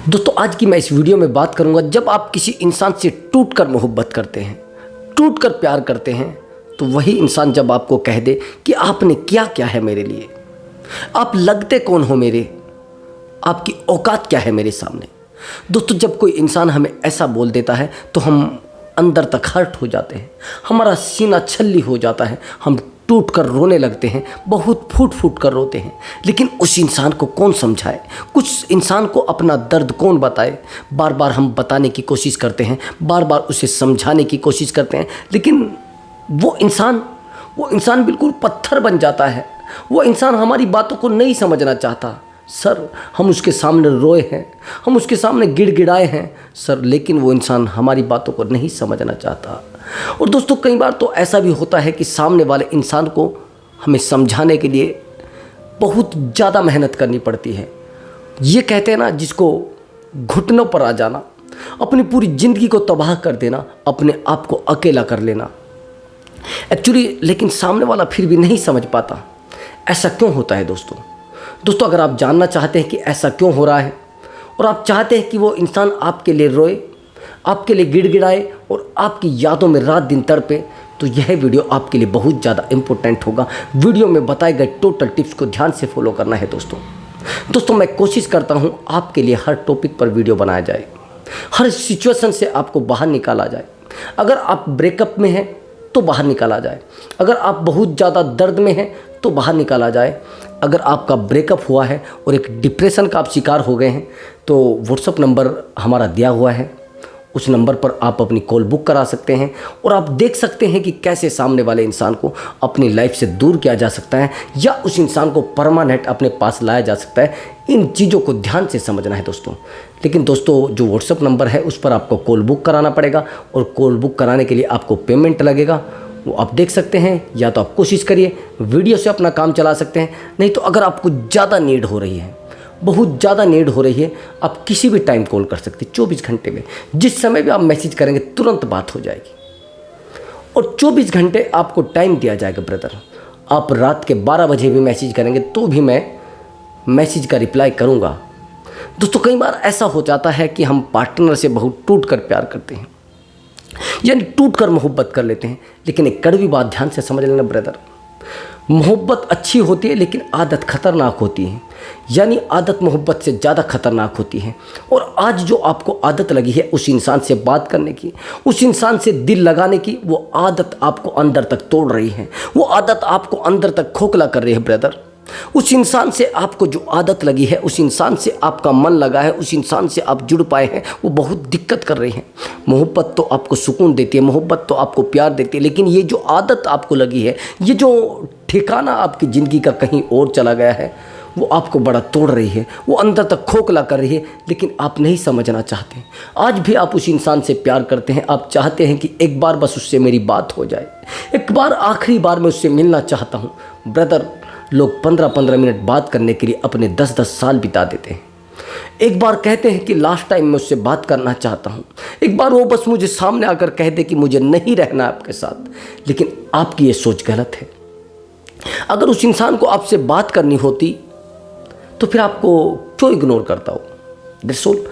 दोस्तों आज की मैं इस वीडियो में बात करूंगा, जब आप किसी इंसान से टूटकर मोहब्बत करते हैं, टूटकर प्यार करते हैं, तो वही इंसान जब आपको कह दे कि आपने क्या क्या है मेरे लिए, आप लगते कौन हो मेरे, आपकी औकात क्या है मेरे सामने। दोस्तों जब कोई इंसान हमें ऐसा बोल देता है तो हम अंदर तक हर्ट हो जाते हैं, हमारा सीना छल्ली हो जाता है, हम टूट कर रोने लगते हैं, बहुत फूट फूट कर रोते हैं। लेकिन उस इंसान को कौन समझाए, कुछ इंसान को अपना दर्द कौन बताए। बार बार हम बताने की कोशिश करते हैं, बार बार उसे समझाने की कोशिश करते हैं, लेकिन वो इंसान बिल्कुल पत्थर बन जाता है। वो इंसान हमारी बातों को नहीं समझना चाहता। सर हम उसके सामने रोए हैं, हम उसके सामने गिड़गिड़ाए हैं सर, लेकिन वो इंसान हमारी बातों को नहीं समझना चाहता। और दोस्तों कई बार तो ऐसा भी होता है कि सामने वाले इंसान को हमें समझाने के लिए बहुत ज़्यादा मेहनत करनी पड़ती है। ये कहते हैं ना, जिसको घुटनों पर आ जाना, अपनी पूरी ज़िंदगी को तबाह कर देना, अपने आप को अकेला कर लेना एक्चुअली। लेकिन सामने वाला फिर भी नहीं समझ पाता। ऐसा क्यों होता है दोस्तों अगर आप जानना चाहते हैं कि ऐसा क्यों हो रहा है और आप चाहते हैं कि वो इंसान आपके लिए रोए, आपके लिए गिड़गिड़ाए और आपकी यादों में रात दिन तड़पे, तो यह वीडियो आपके लिए बहुत ज़्यादा इम्पोर्टेंट होगा। वीडियो में बताए गए टोटल टिप्स को ध्यान से फॉलो करना है दोस्तों मैं कोशिश करता हूँ आपके लिए हर टॉपिक पर वीडियो बनाया जाए, हर सिचुएशन से आपको बाहर निकाला जाए। अगर आप ब्रेकअप में हैं तो बाहर निकाला जाए, अगर आप बहुत ज़्यादा दर्द में हैं तो बाहर निकाला जाए, अगर आपका ब्रेकअप हुआ है और एक डिप्रेशन का आप शिकार हो गए हैं तो व्हाट्सअप नंबर हमारा दिया हुआ है, उस नंबर पर आप अपनी कॉल बुक करा सकते हैं और आप देख सकते हैं कि कैसे सामने वाले इंसान को अपनी लाइफ से दूर किया जा सकता है या उस इंसान को परमानेंट अपने पास लाया जा सकता है। इन चीज़ों को ध्यान से समझना है दोस्तों। लेकिन दोस्तों जो व्हाट्सअप नंबर है उस पर आपको कॉल बुक कराना पड़ेगा और कॉल बुक कराने के लिए आपको पेमेंट लगेगा, वो आप देख सकते हैं। या तो आप कोशिश करिए वीडियो से अपना काम चला सकते हैं, नहीं तो अगर आपको ज़्यादा नीड हो रही है, बहुत ज़्यादा नीड हो रही है, आप किसी भी टाइम कॉल कर सकते हैं। 24 घंटे में जिस समय भी आप मैसेज करेंगे तुरंत बात हो जाएगी और 24 घंटे आपको टाइम दिया जाएगा ब्रदर। आप रात के 12 बजे भी मैसेज करेंगे तो भी मैं मैसेज का रिप्लाई करूँगा। दोस्तों कई बार ऐसा हो जाता है कि हम पार्टनर से बहुत टूट कर प्यार करते हैं, यानी टूट कर मोहब्बत कर लेते हैं। लेकिन एक कड़वी बात ध्यान से समझ लेना ब्रदर, मोहब्बत अच्छी होती है लेकिन आदत खतरनाक होती है, यानी आदत मोहब्बत से ज़्यादा खतरनाक होती है। और आज जो आपको आदत लगी है उस इंसान से बात करने की, उस इंसान से दिल लगाने की, वो आदत आपको अंदर तक तोड़ रही है, वो आदत आपको अंदर तक खोखला कर रही है ब्रदर। उस इंसान से आपको जो आदत लगी है, उस इंसान से आपका मन लगा है, उस इंसान से आप जुड़ पाए हैं, वो बहुत दिक्कत कर रही है। मोहब्बत तो आपको सुकून देती है, मोहब्बत तो आपको प्यार देती है, लेकिन ये जो आदत आपको लगी है, ये जो ठिकाना आपकी ज़िंदगी का कहीं और चला गया है, वो आपको बड़ा तोड़ रही है, वो अंदर तक खोखला कर रही है, लेकिन आप नहीं समझना चाहते। आज भी आप उस इंसान से प्यार करते हैं, आप चाहते हैं कि एक बार बस उससे मेरी बात हो जाए, एक बार आखिरी बार मैं उससे मिलना चाहता हूँ। ब्रदर लोग 15-15 मिनट बात करने के लिए अपने 10-10 साल बिता देते हैं। एक बार कहते हैं कि लास्ट टाइम मैं उससे बात करना चाहता हूँ, एक बार वो बस मुझे सामने आकर कह दे कि मुझे नहीं रहना आपके साथ। लेकिन आपकी ये सोच गलत है। अगर उस इंसान को आपसे बात करनी होती तो फिर आपको क्यों इग्नोर करता हो। दरअसल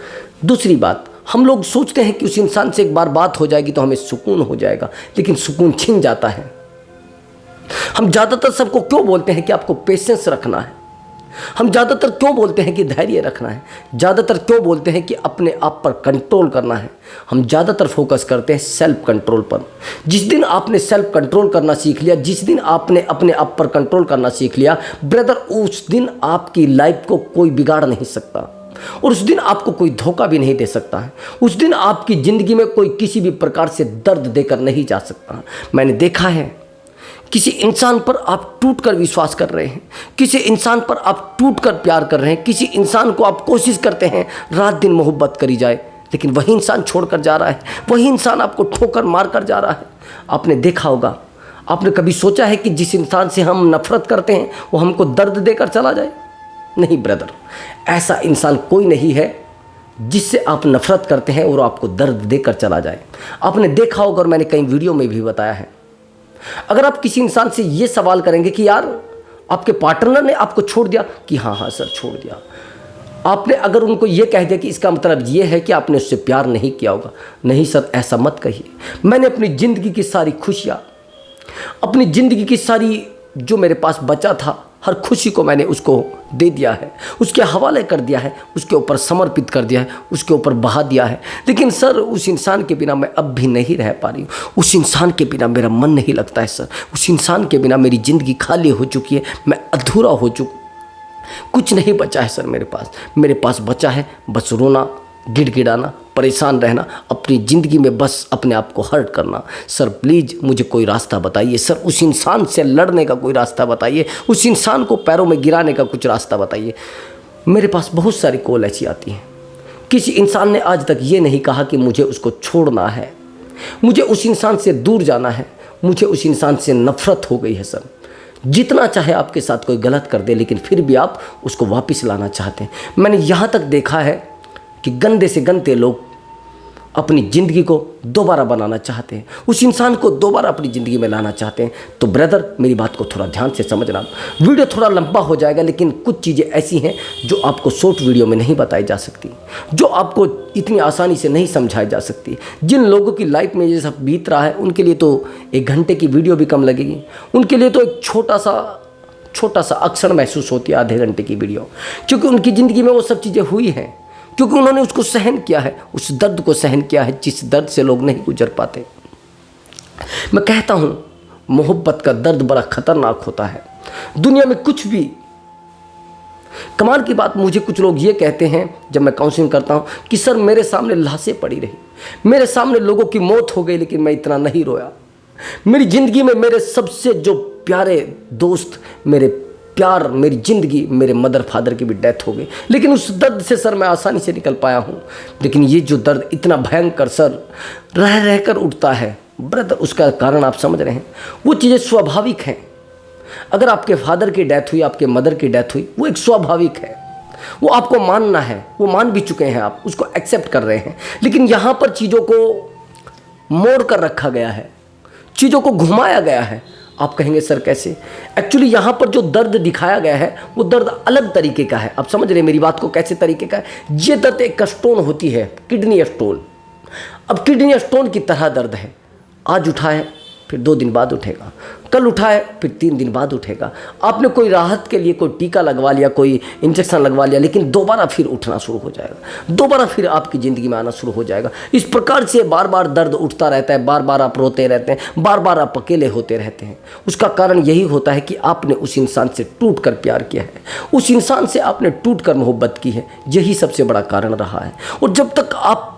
दूसरी बात, हम लोग सोचते हैं कि उस इंसान से एक बार बात हो जाएगी तो हमें सुकून हो जाएगा, लेकिन सुकून छिन जाता है। हम ज़्यादातर सबको क्यों बोलते हैं कि आपको पेशेंस रखना है, हम ज़्यादातर क्यों बोलते हैं कि धैर्य रखना है, ज़्यादातर क्यों बोलते हैं कि अपने आप पर कंट्रोल करना है। हम ज़्यादातर फोकस करते हैं सेल्फ कंट्रोल पर। जिस दिन आपने सेल्फ कंट्रोल करना सीख लिया, जिस दिन आपने अपने आप पर कंट्रोल करना सीख लिया ब्रदर, उस दिन आपकी लाइफ को कोई बिगाड़ नहीं सकता और उस दिन आपको कोई धोखा भी नहीं दे सकता है। उस दिन आपकी ज़िंदगी में कोई किसी भी प्रकार से दर्द देकर नहीं जा सकता। मैंने देखा है किसी इंसान पर आप टूट कर विश्वास कर रहे हैं, किसी इंसान पर आप टूट कर प्यार कर रहे हैं, किसी इंसान को आप कोशिश करते हैं रात दिन मोहब्बत करी जाए, लेकिन वही इंसान छोड़कर जा रहा है, वही इंसान आपको ठोकर मार कर जा रहा है। आपने देखा होगा, आपने कभी सोचा है कि जिस इंसान से हम नफरत करते हैं वो हमको दर्द देकर चला जाए? नहीं ब्रदर, ऐसा इंसान कोई नहीं है जिससे आप नफरत करते हैं और आपको दर्द देकर चला जाए। आपने देखा होगा और मैंने कई वीडियो में भी बताया है, अगर आप किसी इंसान से ये सवाल करेंगे कि यार आपके पार्टनर ने आपको छोड़ दिया, कि हाँ सर छोड़ दिया, आपने अगर उनको ये कह दिया कि इसका मतलब ये है कि आपने उससे प्यार नहीं किया होगा, नहीं सर, ऐसा मत कहिए। मैंने अपनी ज़िंदगी की सारी खुशियाँ, अपनी ज़िंदगी की सारी जो मेरे पास बचा था, हर खुशी को मैंने उसको दे दिया है, उसके हवाले कर दिया है, उसके ऊपर समर्पित कर दिया है, उसके ऊपर बहा दिया है। लेकिन सर उस इंसान के बिना मैं अब भी नहीं रह पा रही हूँ, उस इंसान के बिना मेरा मन नहीं लगता है सर, उस इंसान के बिना मेरी ज़िंदगी खाली हो चुकी है, मैं अधूरा हो चुका, कुछ नहीं बचा है सर मेरे पास बचा है बस रोना, गिड़गिड़ाना, परेशान रहना, अपनी ज़िंदगी में बस अपने आप को हर्ट करना। सर प्लीज़ मुझे कोई रास्ता बताइए सर, उस इंसान से लड़ने का कोई रास्ता बताइए, उस इंसान को पैरों में गिराने का कुछ रास्ता बताइए। मेरे पास बहुत सारी कॉल ऐसी आती हैं, किसी इंसान ने आज तक ये नहीं कहा कि मुझे उसको छोड़ना है, मुझे उस इंसान से दूर जाना है, मुझे उस इंसान से नफ़रत हो गई है सर। जितना चाहे आपके साथ कोई गलत कर दे, लेकिन फिर भी आप उसको वापस लाना चाहते हैं। मैंने यहाँ तक देखा है कि गंदे से गंदे लोग अपनी ज़िंदगी को दोबारा बनाना चाहते हैं, उस इंसान को दोबारा अपनी ज़िंदगी में लाना चाहते हैं। तो ब्रदर मेरी बात को थोड़ा ध्यान से समझना, वीडियो थोड़ा लंबा हो जाएगा, लेकिन कुछ चीज़ें ऐसी हैं जो आपको शॉर्ट वीडियो में नहीं बताई जा सकती, जो आपको इतनी आसानी से नहीं समझाई जा सकती। जिन लोगों की लाइफ में ये सब बीत रहा है उनके लिए तो 1 घंटे की वीडियो भी कम लगेगी, उनके लिए तो एक छोटा सा अक्षर महसूस होती है आधे घंटे की वीडियो, क्योंकि उनकी ज़िंदगी में वो सब चीज़ें हुई हैं, क्योंकि उन्होंने उसको सहन किया है, उस दर्द को सहन किया है जिस दर्द से लोग नहीं गुजर पाते। मैं कहता हूँ मोहब्बत का दर्द बड़ा खतरनाक होता है, दुनिया में कुछ भी। कमाल की बात, मुझे कुछ लोग ये कहते हैं जब मैं काउंसलिंग करता हूँ कि सर मेरे सामने लाशें पड़ी रही, मेरे सामने लोगों की मौत हो गई, लेकिन मैं इतना नहीं रोया। मेरी ज़िंदगी में मेरे सबसे जो प्यारे दोस्त, मेरी ज़िंदगी, मेरे मदर फादर की भी डेथ हो गई, लेकिन उस दर्द से सर मैं आसानी से निकल पाया हूँ। लेकिन ये जो दर्द इतना भयंकर सर रह कर उठता है ब्रदर, उसका कारण आप समझ रहे हैं। वो चीज़ें स्वाभाविक हैं। अगर आपके फादर की डेथ हुई, आपके मदर की डेथ हुई, वो एक स्वाभाविक है, वो आपको मानना है, वो मान भी चुके हैं, आप उसको एक्सेप्ट कर रहे हैं। लेकिन यहाँ पर चीज़ों को मोड़ कर रखा गया है, चीज़ों को घुमाया गया है। आप कहेंगे सर कैसे? एक्चुअली यहाँ पर जो दर्द दिखाया गया है वो दर्द अलग तरीके का है। आप समझ रहे हैं मेरी बात को, कैसे तरीके का है? ये दर्द एक स्टोन होती है, किडनी स्टोन। अब किडनी स्टोन की तरह दर्द है, आज उठा है फिर 2 दिन बाद उठेगा, कल उठा है फिर 3 दिन बाद उठेगा। आपने कोई राहत के लिए कोई टीका लगवा लिया, कोई इंजेक्शन लगवा लिया, लेकिन दोबारा फिर उठना शुरू हो जाएगा, दोबारा फिर आपकी ज़िंदगी में आना शुरू हो जाएगा। इस प्रकार से बार बार दर्द उठता रहता है, बार बार आप रोते रहते हैं, बार बार आप अकेले होते रहते हैं। उसका कारण यही होता है कि आपने उस इंसान से टूट कर प्यार किया है, उस इंसान से आपने टूट कर मोहब्बत की है, यही सबसे बड़ा कारण रहा है। और जब तक आप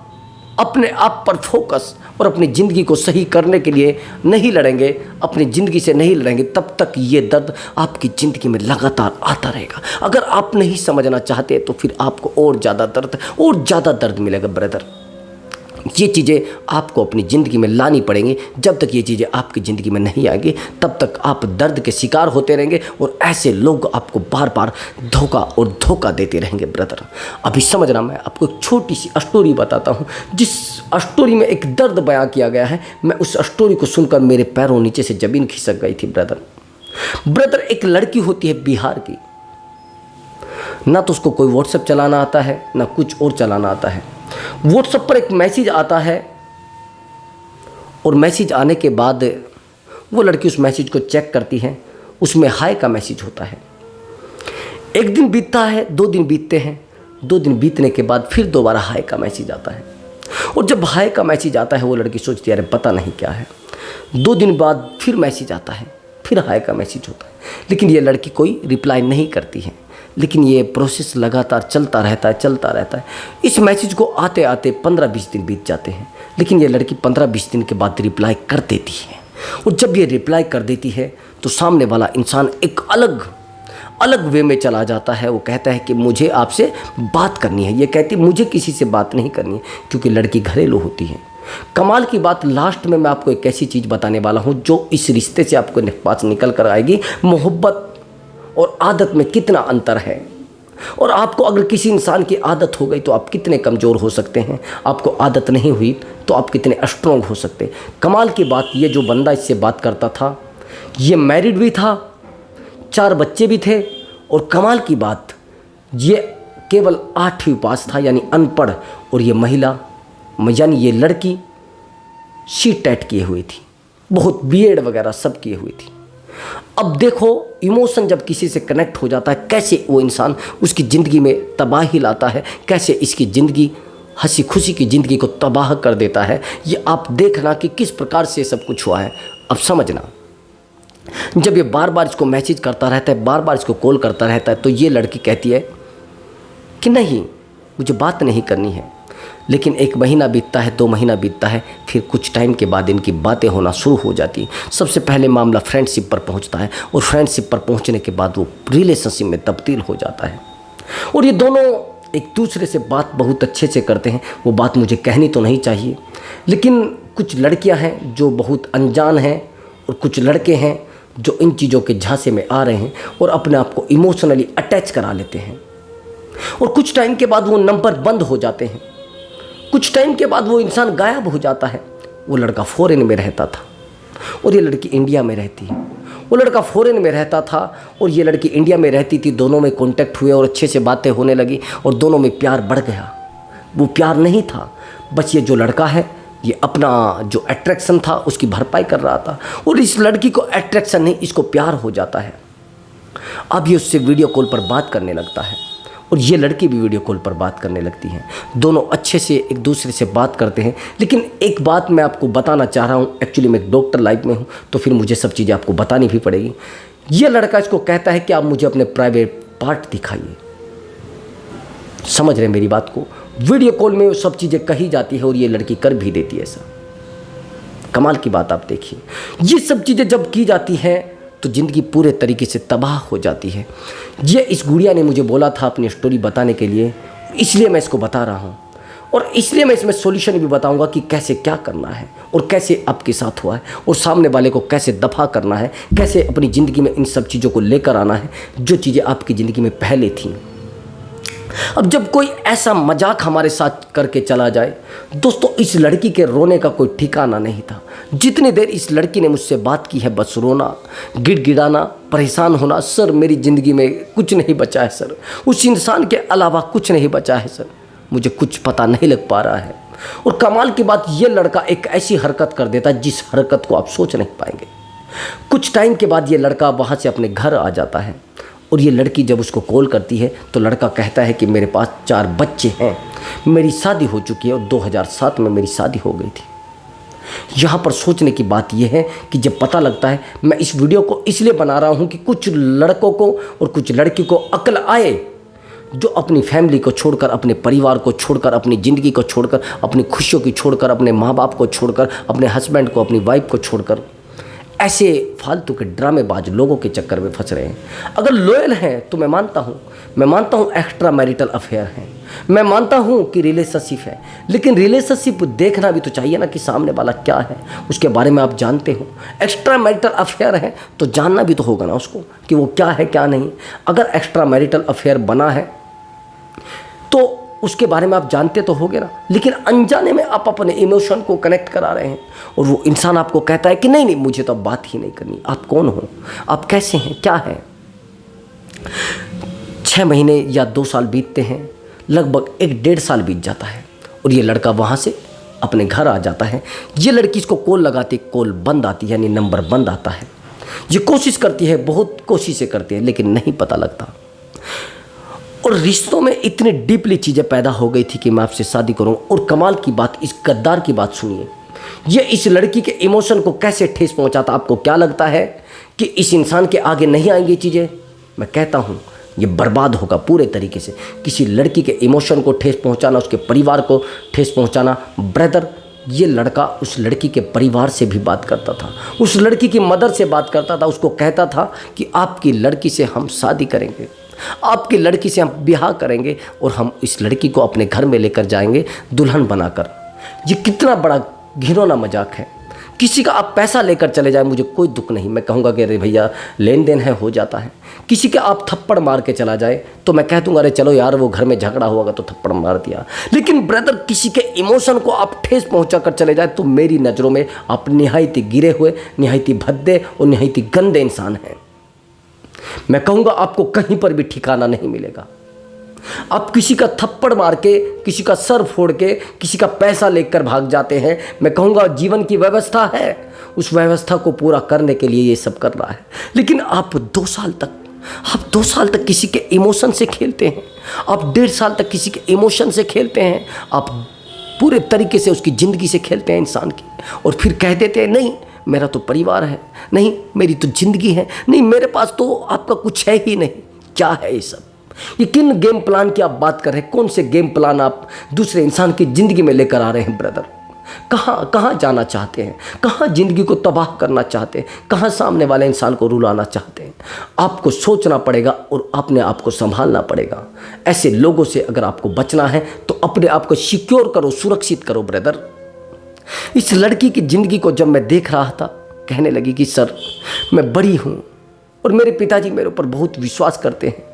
अपने आप पर फोकस और अपनी ज़िंदगी को सही करने के लिए नहीं लड़ेंगे, अपनी ज़िंदगी से नहीं लड़ेंगे, तब तक ये दर्द आपकी ज़िंदगी में लगातार आता रहेगा। अगर आप नहीं समझना चाहते तो फिर आपको और ज़्यादा दर्द मिलेगा ब्रदर। ये चीज़ें आपको अपनी ज़िंदगी में लानी पड़ेंगी। जब तक ये चीज़ें आपकी ज़िंदगी में नहीं आएंगी तब तक आप दर्द के शिकार होते रहेंगे, और ऐसे लोग आपको बार बार धोखा देते रहेंगे ब्रदर। अभी समझना, मैं आपको एक छोटी सी स्टोरी बताता हूँ, जिस स्टोरी में एक दर्द बयां किया गया है। मैं उस स्टोरी को सुनकर मेरे पैरों नीचे से ज़मीन खिसक गई थी ब्रदर। एक लड़की होती है बिहार की, ना तो उसको कोई व्हाट्सएप चलाना आता है, ना कुछ और चलाना आता है। व्हाट्सएप पर एक मैसेज आता है, और मैसेज आने के बाद वो लड़की उस मैसेज को चेक करती है, उसमें हाय का मैसेज होता है। 1 दिन बीतता है, 2 दिन बीतते हैं, 2 दिन बीतने के बाद फिर दोबारा हाय का मैसेज आता है। और जब हाय का मैसेज आता है वो लड़की सोचती है अरे पता नहीं क्या है। 2 दिन बाद फिर मैसेज आता है, फिर हाय का मैसेज होता है, लेकिन ये लड़की कोई रिप्लाई नहीं करती है। लेकिन ये प्रोसेस लगातार चलता रहता है। इस मैसेज को आते आते 15-20 दिन बीत जाते हैं, लेकिन ये लड़की 15-20 दिन के बाद रिप्लाई कर देती है। और जब ये रिप्लाई कर देती है तो सामने वाला इंसान एक अलग वे में चला जाता है। वो कहता है कि मुझे आपसे बात करनी है। ये कहती मुझे किसी से बात नहीं करनी है, क्योंकि लड़की घरेलू होती है। कमाल की बात, लास्ट में मैं आपको एक ऐसी चीज़ बताने वाला हूँ जो इस रिश्ते से आपको पास निकल कर आएगी। मोहब्बत और आदत में कितना अंतर है, और आपको अगर किसी इंसान की आदत हो गई तो आप कितने कमज़ोर हो सकते हैं, आपको आदत नहीं हुई तो आप कितने स्ट्रॉन्ग हो सकते हैं। कमाल की बात, ये जो बंदा इससे बात करता था ये मैरिड भी था, 4 बच्चे भी थे, और कमाल की बात ये केवल 8वीं पास था, यानी अनपढ़, और ये महिला यानी ये लड़की सी-टेट किए हुई थी, बहुत बीएड वगैरह सब किए हुई थी। अब देखो इमोशन जब किसी से कनेक्ट हो जाता है, कैसे वो इंसान उसकी ज़िंदगी में तबाही लाता है, कैसे इसकी ज़िंदगी हंसी खुशी की ज़िंदगी को तबाह कर देता है। ये आप देखना कि किस प्रकार से सब कुछ हुआ है। अब समझना, जब ये बार बार इसको मैसेज करता रहता है, बार बार इसको कॉल करता रहता है, तो ये लड़की कहती है कि नहीं, मुझे बात नहीं करनी है। लेकिन 1 महीना बीतता है, 2 महीना बीतता है, फिर कुछ टाइम के बाद इनकी बातें होना शुरू हो जाती हैं। सबसे पहले मामला फ्रेंडशिप पर पहुंचता है, और फ्रेंडशिप पर पहुंचने के बाद वो रिलेशनशिप में तब्दील हो जाता है। और ये दोनों एक दूसरे से बात बहुत अच्छे से करते हैं। वो बात मुझे कहनी तो नहीं चाहिए, लेकिन कुछ लड़कियां हैं जो बहुत अनजान हैं, और कुछ लड़के हैं जो इन चीज़ों के झांसे में आ रहे हैं और अपने आप को इमोशनली अटैच करा लेते हैं। और कुछ टाइम के बाद वो नंबर बंद हो जाते हैं, कुछ टाइम के बाद वो इंसान गायब हो जाता है। वो लड़का फॉरेन में रहता था और ये लड़की इंडिया में रहती है। वो लड़का फॉरेन में रहता था और ये लड़की इंडिया में रहती थी। दोनों में कांटेक्ट हुए और अच्छे से बातें होने लगी और दोनों में प्यार बढ़ गया। वो प्यार नहीं था, बस ये जो लड़का है ये अपना जो अट्रैक्शन था उसकी भरपाई कर रहा था, और इस लड़की को अट्रैक्शन नहीं, इसको प्यार हो जाता है। अब ये उससे वीडियो कॉल पर बात करने लगता है और ये लड़की भी वीडियो कॉल पर बात करने लगती है। दोनों अच्छे से एक दूसरे से बात करते हैं। लेकिन एक बात मैं आपको बताना चाह रहा हूँ, एक्चुअली मैं एक डॉक्टर लाइफ में हूँ, तो फिर मुझे सब चीज़ें आपको बतानी भी पड़ेगी। ये लड़का इसको कहता है कि आप मुझे अपने प्राइवेट पार्ट दिखाइए। समझ रहे हैं मेरी बात को? वीडियो कॉल में वो सब चीज़ें कही जाती है और ये लड़की कर भी देती है ऐसा। कमाल की बात आप देखिए, ये सब चीज़ें जब की जाती हैं तो ज़िंदगी पूरे तरीके से तबाह हो जाती है। ये इस गुड़िया ने मुझे बोला था अपनी स्टोरी बताने के लिए, इसलिए मैं इसको बता रहा हूँ, और इसलिए मैं इसमें सॉल्यूशन भी बताऊंगा कि कैसे क्या करना है और कैसे आपके साथ हुआ है और सामने वाले को कैसे दफ़ा करना है, कैसे अपनी ज़िंदगी में इन सब चीज़ों को लेकर आना है जो चीज़ें आपकी ज़िंदगी में पहले थीं। अब जब कोई ऐसा मजाक हमारे साथ करके चला जाए, दोस्तों इस लड़की के रोने का कोई ठिकाना नहीं था। जितनी देर इस लड़की ने मुझसे बात की है, बस रोना, गिड़गिड़ाना, परेशान होना। सर मेरी ज़िंदगी में कुछ नहीं बचा है सर, उस इंसान के अलावा कुछ नहीं बचा है सर, मुझे कुछ पता नहीं लग पा रहा है। और कमाल की बात, ये लड़का एक ऐसी हरकत कर देता है जिस हरकत को आप सोच नहीं पाएंगे। कुछ टाइम के बाद ये लड़का वहाँ से अपने घर आ जाता है और ये लड़की जब उसको कॉल करती है तो लड़का कहता है कि मेरे पास 4 बच्चे हैं, मेरी शादी हो चुकी है और 2007 में मेरी शादी हो गई थी। यहाँ पर सोचने की बात यह है कि जब पता लगता है, मैं इस वीडियो को इसलिए बना रहा हूँ कि कुछ लड़कों को और कुछ लड़की को अक्ल आए जो अपनी फैमिली को छोड़कर, अपने परिवार को छोड़कर, अपनी ज़िंदगी को छोड़कर, अपनी खुशियों की छोड़कर, अपने माँ बाप को छोड़कर, अपने हस्बैंड को, अपनी वाइफ को छोड़कर ऐसे फालतू के ड्रामेबाज लोगों के चक्कर में फंस रहे हैं। अगर लॉयल हैं तो मैं मानता हूँ एक्स्ट्रा मैरिटल अफेयर है, मैं मानता हूँ कि रिलेशनशिप है, लेकिन रिलेशनशिप देखना भी तो चाहिए ना कि सामने वाला क्या है, उसके बारे में आप जानते हो। एक्स्ट्रा मैरिटल अफेयर है तो जानना भी तो होगा ना उसको कि वो क्या है क्या नहीं। अगर एक्स्ट्रा मैरिटल अफेयर बना है तो उसके बारे में आप जानते तो होगे ना, लेकिन अनजाने में आप अपने इमोशन को कनेक्ट करा रहे हैं और वो इंसान आपको कहता है कि नहीं मुझे तो अब बात ही नहीं करनी। आप कौन हो, आप कैसे हैं, क्या है? 6 महीने या 2 साल बीतते हैं, लगभग 1-1.5 साल बीत जाता है और ये लड़का वहाँ से अपने घर आ जाता है। ये लड़की इसको कॉल लगाती, कॉल बंद आती है, यानी नंबर बंद आता है। ये कोशिश करती है, बहुत कोशिशें करती है, लेकिन नहीं पता लगता। और रिश्तों में इतनी डीपली चीज़ें पैदा हो गई थी कि मैं आपसे शादी करूं। और कमाल की बात, इस गद्दार की बात सुनिए, ये इस लड़की के इमोशन को कैसे ठेस पहुंचाता। आपको क्या लगता है कि इस इंसान के आगे नहीं आएंगी चीज़ें? मैं कहता हूं ये बर्बाद होगा पूरे तरीके से। किसी लड़की के इमोशन को ठेस पहुंचाना, उसके परिवार को ठेस पहुंचाना। ब्रदर, ये लड़का उस लड़की के परिवार से भी बात करता था, उस लड़की की मदर से बात करता था, उसको कहता था कि आपकी लड़की से हम शादी करेंगे, आपकी लड़की से हम ब्याह करेंगे और हम इस लड़की को अपने घर में लेकर जाएंगे दुल्हन बनाकर। ये कितना बड़ा घिनौना मजाक है। किसी का आप पैसा लेकर चले जाए, मुझे कोई दुख नहीं, मैं कहूँगा कि अरे भैया लेन देन है, हो जाता है। किसी के आप थप्पड़ मार के चला जाए तो मैं कह दूँगा अरे चलो यार वो घर में झगड़ा हुआ तो थप्पड़ मार दिया। लेकिन ब्रदर, किसी के इमोशन को आप ठेस पहुँचा कर चले जाए तो मेरी नज़रों में आप निहायती गिरे हुए, निहायती भद्दे और निहायती गंदे इंसान हैं। मैं कहूँगा आपको कहीं पर भी ठिकाना नहीं मिलेगा। आप किसी का थप्पड़ मार के, किसी का सर फोड़ के, किसी का पैसा लेकर भाग जाते हैं। मैं कहूँगा जीवन की व्यवस्था है, उस व्यवस्था को पूरा करने के लिए ये सब कर रहा है। लेकिन आप 2 साल तक किसी के इमोशन से खेलते हैं, आप 1.5 साल तक किसी के इमोशन से खेलते हैं, आप पूरे तरीके से उसकी ज़िंदगी से खेलते हैं इंसान की, और फिर कह देते हैं नहीं मेरा तो परिवार है, नहीं मेरी तो ज़िंदगी है, नहीं मेरे पास तो आपका कुछ है ही नहीं। क्या है ये सब? ये किन गेम प्लान की आप बात कर रहे हैं? कौन से गेम प्लान आप दूसरे इंसान की ज़िंदगी में लेकर आ रहे हैं ब्रदर? कहाँ जाना चाहते हैं? कहाँ ज़िंदगी को तबाह करना चाहते हैं? कहाँ सामने वाले इंसान को रुलाना चाहते हैं? आपको सोचना पड़ेगा और अपने आप को संभालना पड़ेगा। ऐसे लोगों से अगर आपको बचना है तो अपने आप को सिक्योर करो, सुरक्षित करो ब्रदर। इस लड़की की ज़िंदगी को जब मैं देख रहा था, कहने लगी कि सर मैं बड़ी हूँ और मेरे पिताजी मेरे ऊपर बहुत विश्वास करते हैं,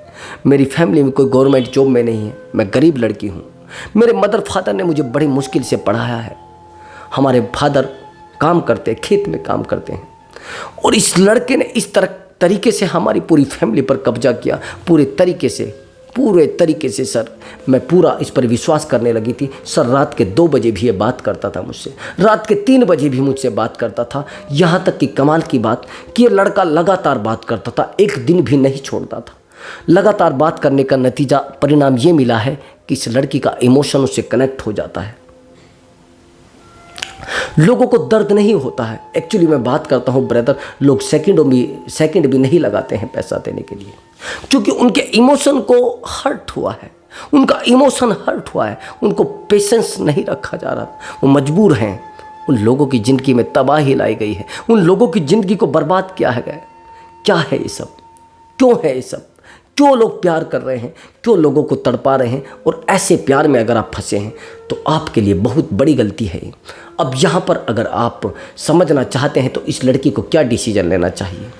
मेरी फैमिली में कोई गवर्नमेंट जॉब में नहीं है, मैं गरीब लड़की हूँ, मेरे मदर फादर ने मुझे बड़ी मुश्किल से पढ़ाया है, हमारे फादर काम करते हैं, खेत में काम करते हैं, और इस लड़के ने इस तरीके से हमारी पूरी फैमिली पर कब्जा किया, पूरे तरीके से सर मैं पूरा इस पर विश्वास करने लगी थी। सर रात के 2 बजे भी ये बात करता था मुझसे, रात के 3 बजे भी मुझसे बात करता था, यहाँ तक कि कमाल की बात कि ये लड़का लगातार बात करता था, एक दिन भी नहीं छोड़ता था। लगातार बात करने का नतीजा परिणाम ये मिला है कि इस लड़की का इमोशन उससे कनेक्ट हो जाता है। लोगों को दर्द नहीं होता है। एक्चुअली मैं बात करता हूँ ब्रदर, लोग सेकंड भी नहीं लगाते हैं पैसा देने के लिए, क्योंकि उनके इमोशन को हर्ट हुआ है, उनका इमोशन हर्ट हुआ है, उनको पेशेंस नहीं रखा जा रहा, वो मजबूर हैं। उन लोगों की ज़िंदगी में तबाही लाई गई है, उन लोगों की ज़िंदगी को बर्बाद किया है। क्या है ये सब? क्यों है ये सब? क्यों लोग प्यार कर रहे हैं? क्यों लोगों को तड़पा रहे हैं? और ऐसे प्यार में अगर आप फंसे हैं तो आपके लिए बहुत बड़ी गलती है। अब यहाँ पर अगर आप समझना चाहते हैं तो इस लड़की को क्या डिसीजन लेना चाहिए?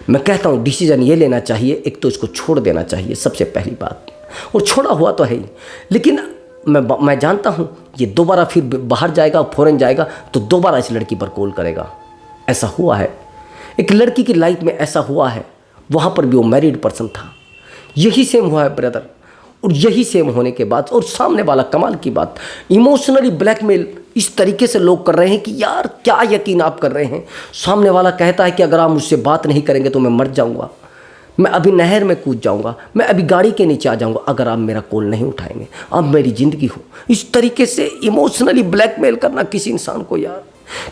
मैं कहता हूँ डिसीजन ये लेना चाहिए, एक तो इसको छोड़ देना चाहिए सबसे पहली बात, और छोड़ा हुआ तो है ही, लेकिन मैं जानता हूँ ये दोबारा फिर बाहर जाएगा, फॉरेन जाएगा तो दोबारा इस लड़की पर कॉल करेगा। ऐसा हुआ है, एक लड़की की लाइफ में ऐसा हुआ है, वहाँ पर भी वो मैरिड पर्सन था। यही सेम हुआ है ब्रदर, और यही सेम होने के बाद और सामने वाला कमाल की बात, इमोशनली ब्लैकमेल इस तरीके से लोग कर रहे हैं कि यार क्या यकीन आप कर रहे हैं। सामने वाला कहता है कि अगर आप मुझसे बात नहीं करेंगे तो मैं मर जाऊंगा, मैं अभी नहर में कूद जाऊंगा, मैं अभी गाड़ी के नीचे आ जाऊंगा अगर आप मेरा कॉल नहीं उठाएंगे, आप मेरी ज़िंदगी हो। इस तरीके से इमोशनली ब्लैकमेल करना किसी इंसान को, यार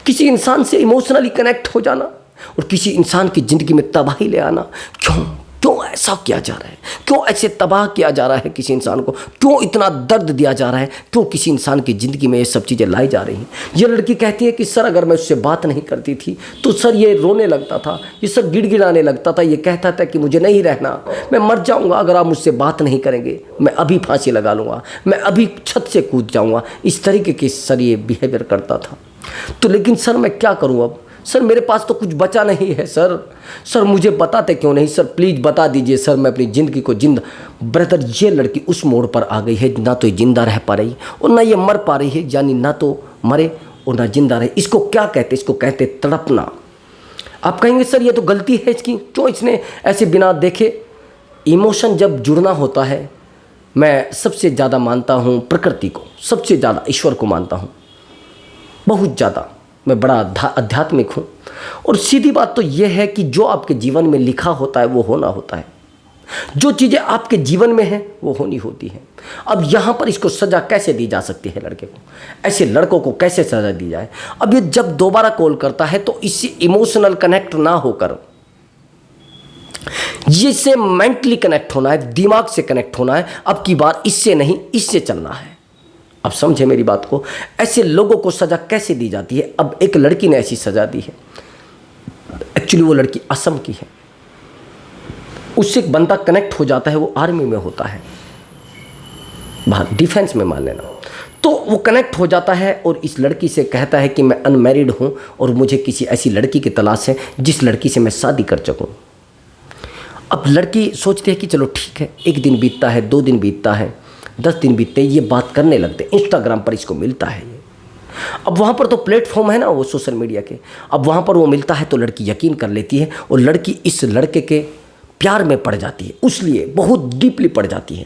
किसी इंसान से इमोशनली कनेक्ट हो जाना और किसी इंसान की ज़िंदगी में तबाही ले आना, क्यों ऐसा किया जा रहा है? क्यों ऐसे तबाह किया जा रहा है किसी इंसान को? क्यों इतना दर्द दिया जा रहा है? क्यों किसी इंसान की ज़िंदगी में ये सब चीज़ें लाई जा रही हैं? ये लड़की कहती है कि सर अगर मैं उससे बात नहीं करती थी तो सर ये रोने लगता था, ये सर गिड़गिड़ाने लगता था, ये कहता था कि मुझे नहीं रहना, मैं मर जाऊँगा अगर आप मुझसे बात नहीं करेंगे, मैं अभी फांसी लगा लूँगा, मैं अभी छत से कूद जाऊँगा। इस तरीके के सर ये बिहेवियर करता था। तो लेकिन सर मैं क्या करूँ अब? सर मेरे पास तो कुछ बचा नहीं है सर मुझे बताते क्यों नहीं? सर प्लीज़ बता दीजिए सर, मैं अपनी ज़िंदगी को जिंदा। ब्रदर ये लड़की उस मोड़ पर आ गई है, ना तो ये जिंदा रह पा रही और ना ये मर पा रही है, यानी ना तो मरे और ना जिंदा रहे। इसको क्या कहते? इसको कहते तड़पना। आप कहेंगे सर ये तो गलती है इसकी, क्यों इसने ऐसे बिना देखे? इमोशन जब जुड़ना होता है, मैं सबसे ज़्यादा मानता हूँ प्रकृति को, सबसे ज़्यादा ईश्वर को मानता हूँ, बहुत ज़्यादा। मैं बड़ा आध्यात्मिक हूँ और सीधी बात तो यह है कि जो आपके जीवन में लिखा होता है वो होना होता है, जो चीज़ें आपके जीवन में हैं वो होनी होती हैं। अब यहाँ पर इसको सज़ा कैसे दी जा सकती है? लड़के को, ऐसे लड़कों को कैसे सज़ा दी जाए? अब ये जब दोबारा कॉल करता है तो इससे इमोशनल कनेक्ट ना होकर जिससे मेंटली कनेक्ट होना है, दिमाग से कनेक्ट होना है। अब की बार इससे नहीं, इससे चलना है। अब समझे मेरी बात को? ऐसे लोगों को सज़ा कैसे दी जाती है? अब एक लड़की ने ऐसी सज़ा दी है, एक्चुअली वो लड़की असम की है, उससे एक बंदा कनेक्ट हो जाता है, वो आर्मी में होता है, बाहर डिफेंस में मान लेना, तो वो कनेक्ट हो जाता है और इस लड़की से कहता है कि मैं अनमैरिड हूँ और मुझे किसी ऐसी लड़की की तलाश है जिस लड़की से मैं शादी कर सकूँ। अब लड़की सोचती है कि चलो ठीक है, 1 दिन बीतता है, 2 दिन बीतता है, 10 दिन बीतते, ये बात करने लगते, इंस्टाग्राम पर इसको मिलता है ये। अब वहाँ पर तो प्लेटफॉर्म है ना वो सोशल मीडिया के, अब वहाँ पर वो मिलता है तो लड़की यकीन कर लेती है और लड़की इस लड़के के प्यार में पड़ जाती है, उसलिए बहुत डीपली पड़ जाती है।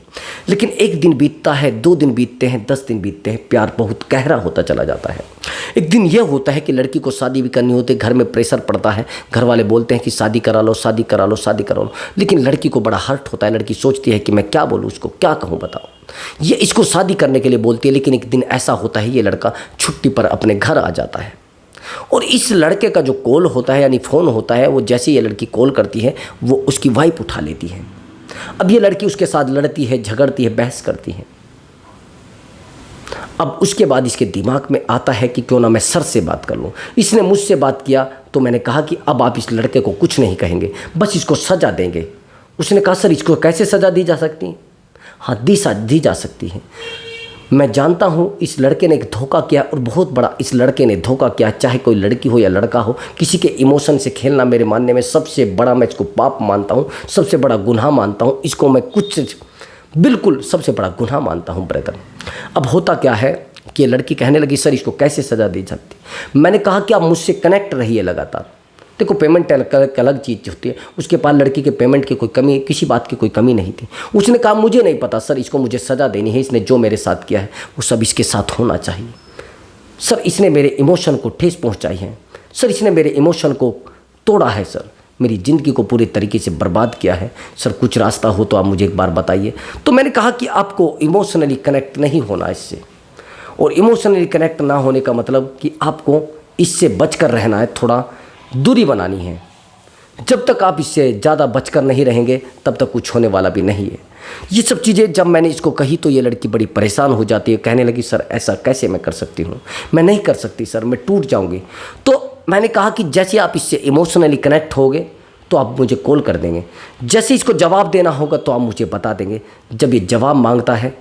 लेकिन एक दिन बीतता है, 2 दिन बीतते हैं, 10 दिन बीतते हैं, प्यार बहुत गहरा होता चला जाता है। एक दिन ये होता है कि लड़की को शादी भी करनी होती है, घर में प्रेशर पड़ता है, घर वाले बोलते हैं कि शादी करा लो, शादी करा लो, शादी करा लो। लेकिन लड़की को बड़ा हर्ट होता है, लड़की सोचती है कि मैं क्या बोलूँ, उसको क्या कहूँ, बताओ। ये इसको शादी करने के लिए बोलती है। लेकिन एक दिन ऐसा होता है, ये लड़का छुट्टी पर अपने घर आ जाता है और इस लड़के का जो कॉल होता है यानी फ़ोन होता है, वो जैसे ये लड़की कॉल करती है वो उसकी वाइफ उठा लेती है। अब ये लड़की उसके साथ लड़ती है, झगड़ती है, बहस करती है। अब उसके बाद इसके दिमाग में आता है कि क्यों ना मैं सर से बात कर लूँ। इसने मुझसे बात किया तो मैंने कहा कि अब आप इस लड़के को कुछ नहीं कहेंगे, बस इसको सज़ा देंगे। उसने कहा सर इसको कैसे सज़ा दी जा सकती है? हाँ दी जा सकती है। मैं जानता हूँ इस लड़के ने एक धोखा किया और बहुत बड़ा इस लड़के ने धोखा किया। चाहे कोई लड़की हो या लड़का हो, किसी के इमोशन से खेलना मेरे मानने में सबसे बड़ा, मैं इसको पाप मानता हूँ, सबसे बड़ा गुनाह मानता हूँ। इसको मैं कुछ बिल्कुल सबसे बड़ा गुनाह मानता हूँ ब्रदर। अब होता क्या है कि लड़की कहने लगी सर इसको कैसे सज़ा दी जाती। मैंने कहा कि आप मुझसे कनेक्ट रहिए लगातार। देखो पेमेंट एक अलग चीज़ होती है, उसके पास लड़की के पेमेंट की कोई कमी, किसी बात की कोई कमी नहीं थी। उसने कहा मुझे नहीं पता सर, इसको मुझे सज़ा देनी है, इसने जो मेरे साथ किया है वो सब इसके साथ होना चाहिए। सर इसने मेरे इमोशन को ठेस पहुंचाई है, सर इसने मेरे इमोशन को तोड़ा है, सर मेरी ज़िंदगी को पूरी तरीके से बर्बाद किया है। सर कुछ रास्ता हो तो आप मुझे एक बार बताइए। तो मैंने कहा कि आपको इमोशनली कनेक्ट नहीं होना इससे, और इमोशनली कनेक्ट ना होने का मतलब कि आपको इससे बचकर रहना है, थोड़ा दूरी बनानी है। जब तक आप इससे ज़्यादा बचकर नहीं रहेंगे तब तक कुछ होने वाला भी नहीं है। ये सब चीज़ें जब मैंने इसको कही तो ये लड़की बड़ी परेशान हो जाती है, कहने लगी सर ऐसा कैसे मैं कर सकती हूँ, मैं नहीं कर सकती सर, मैं टूट जाऊँगी। तो मैंने कहा कि जैसे आप इससे इमोशनली कनेक्ट होगे तो आप मुझे कॉल कर देंगे, जैसे इसको जवाब देना होगा तो आप मुझे बता देंगे। जब ये जवाब मांगता है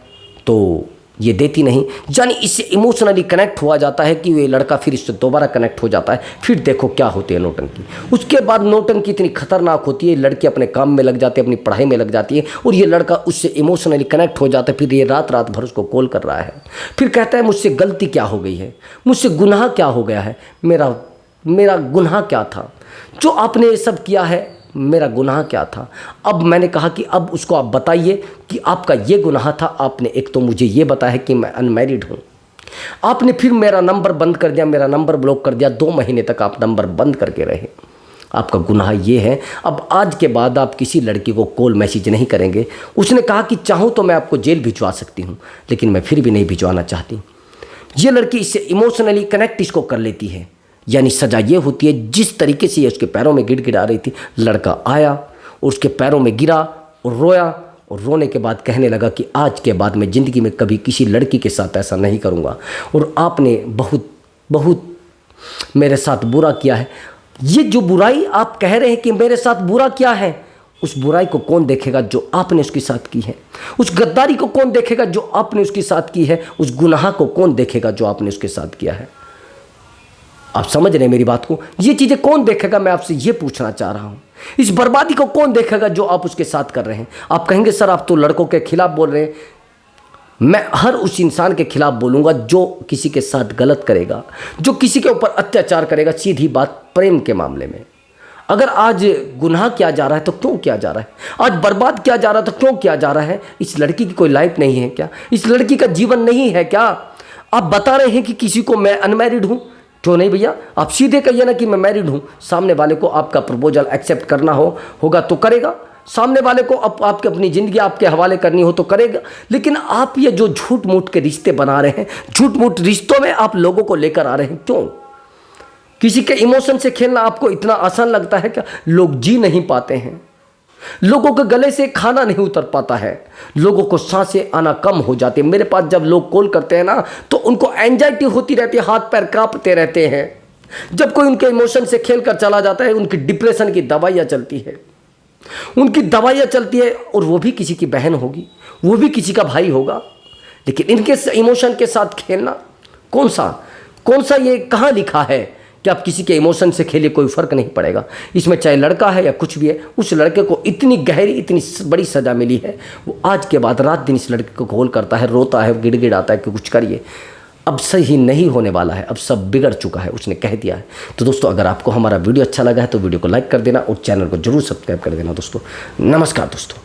तो ये देती नहीं, यानी इससे इमोशनली कनेक्ट हुआ जाता है कि ये लड़का फिर इससे दोबारा कनेक्ट हो जाता है। फिर देखो क्या होती है नौटंकी। उसके बाद नौटंकी इतनी खतरनाक होती है, लड़की अपने काम में लग जाती है, अपनी पढ़ाई में लग जाती है, और ये लड़का उससे इमोशनली कनेक्ट हो जाता है। फिर ये रात रात भर उसको कॉल कर रहा है, फिर कहता है मुझसे गलती क्या हो गई है, मुझसे गुनाह क्या हो गया है, मेरा गुनाह क्या था, जो आपने ये सब किया है, मेरा गुनाह क्या था। अब मैंने कहा कि अब उसको आप बताइए कि आपका ये गुनाह था। आपने एक तो मुझे ये बताया कि मैं अनमैरिड हूँ, आपने फिर मेरा नंबर बंद कर दिया, मेरा नंबर ब्लॉक कर दिया, 2 महीने तक आप नंबर बंद करके रहे। आपका गुनाह ये है। अब आज के बाद आप किसी लड़की को कॉल मैसेज नहीं करेंगे। उसने कहा कि चाहूँ तो मैं आपको जेल भिजवा सकती हूँ, लेकिन मैं फिर भी नहीं भिजवाना चाहती। ये लड़की इससे इमोशनली कनेक्ट इसको कर लेती है, यानी सज़ा ये होती है जिस तरीके से ये उसके पैरों में गिड़गिड़ा रही थी। लड़का आया और उसके पैरों में गिरा और रोया, और रोने के बाद कहने लगा कि आज के बाद मैं ज़िंदगी में कभी किसी लड़की के साथ ऐसा नहीं करूँगा, और आपने बहुत बहुत मेरे साथ बुरा किया है। ये जो बुराई आप कह रहे हैं कि मेरे साथ बुरा किया है, उस बुराई को कौन देखेगा जो आपने उसके साथ की है? उस गद्दारी को कौन देखेगा जो आपने उसके साथ की है? उस गुनाह को कौन देखेगा जो आपने उसके साथ किया है? आप समझ रहे हैं मेरी बात को? ये चीज़ें कौन देखेगा, मैं आपसे ये पूछना चाह रहा हूँ। इस बर्बादी को कौन देखेगा जो आप उसके साथ कर रहे हैं? आप कहेंगे सर आप तो लड़कों के खिलाफ बोल रहे हैं। मैं हर उस इंसान के खिलाफ बोलूँगा जो किसी के साथ गलत करेगा, जो किसी के ऊपर अत्याचार करेगा। सीधी बात, प्रेम के मामले में अगर आज गुनाह किया जा रहा है तो क्यों किया जा रहा है? आज बर्बाद किया जा रहा है तो क्यों किया जा रहा है? इस लड़की की कोई लाइफ नहीं है क्या? इस लड़की का जीवन नहीं है क्या? आप बता रहे हैं कि किसी को मैं अनमैरिड हूँ, क्यों नहीं भैया? आप सीधे कहिए ना कि मैं मैरिड हूँ। सामने वाले को आपका प्रपोजल एक्सेप्ट करना होगा तो करेगा, सामने वाले को आपकी अपनी ज़िंदगी आपके हवाले करनी हो तो करेगा। लेकिन आप ये जो झूठ मूठ के रिश्ते बना रहे हैं, झूठ मूठ रिश्तों में आप लोगों को लेकर आ रहे हैं, क्यों? किसी के इमोशन से खेलना आपको इतना आसान लगता है क्या? लोग जी नहीं पाते हैं, लोगों के गले से खाना नहीं उतर पाता है, लोगों को सांसें आना कम हो जाती है। मेरे पास जब लोग कॉल करते हैं ना तो उनको एंजाइटी होती रहती है, हाथ पैर कांपते रहते हैं। जब कोई उनके इमोशन से खेल कर चला जाता है, उनकी डिप्रेशन की दवाइयाँ चलती है, उनकी दवाइयाँ चलती है, और वो भी किसी की बहन होगी, वो भी किसी का भाई होगा। लेकिन इनके इमोशन के साथ खेलना कौन सा ये कहाँ लिखा है कि आप किसी के इमोशन से खेलिए, कोई फ़र्क नहीं पड़ेगा। इसमें चाहे लड़का है या कुछ भी है, उस लड़के को इतनी गहरी इतनी बड़ी सज़ा मिली है। वो आज के बाद रात दिन इस लड़के को कॉल करता है, रोता है, गिड़गिड़ाता है कि कुछ करिए। अब सही नहीं होने वाला है, अब सब बिगड़ चुका है, उसने कह दिया है। तो दोस्तों अगर आपको हमारा वीडियो अच्छा लगा है तो वीडियो को लाइक कर देना और चैनल को जरूर सब्सक्राइब कर देना दोस्तों। नमस्कार दोस्तों।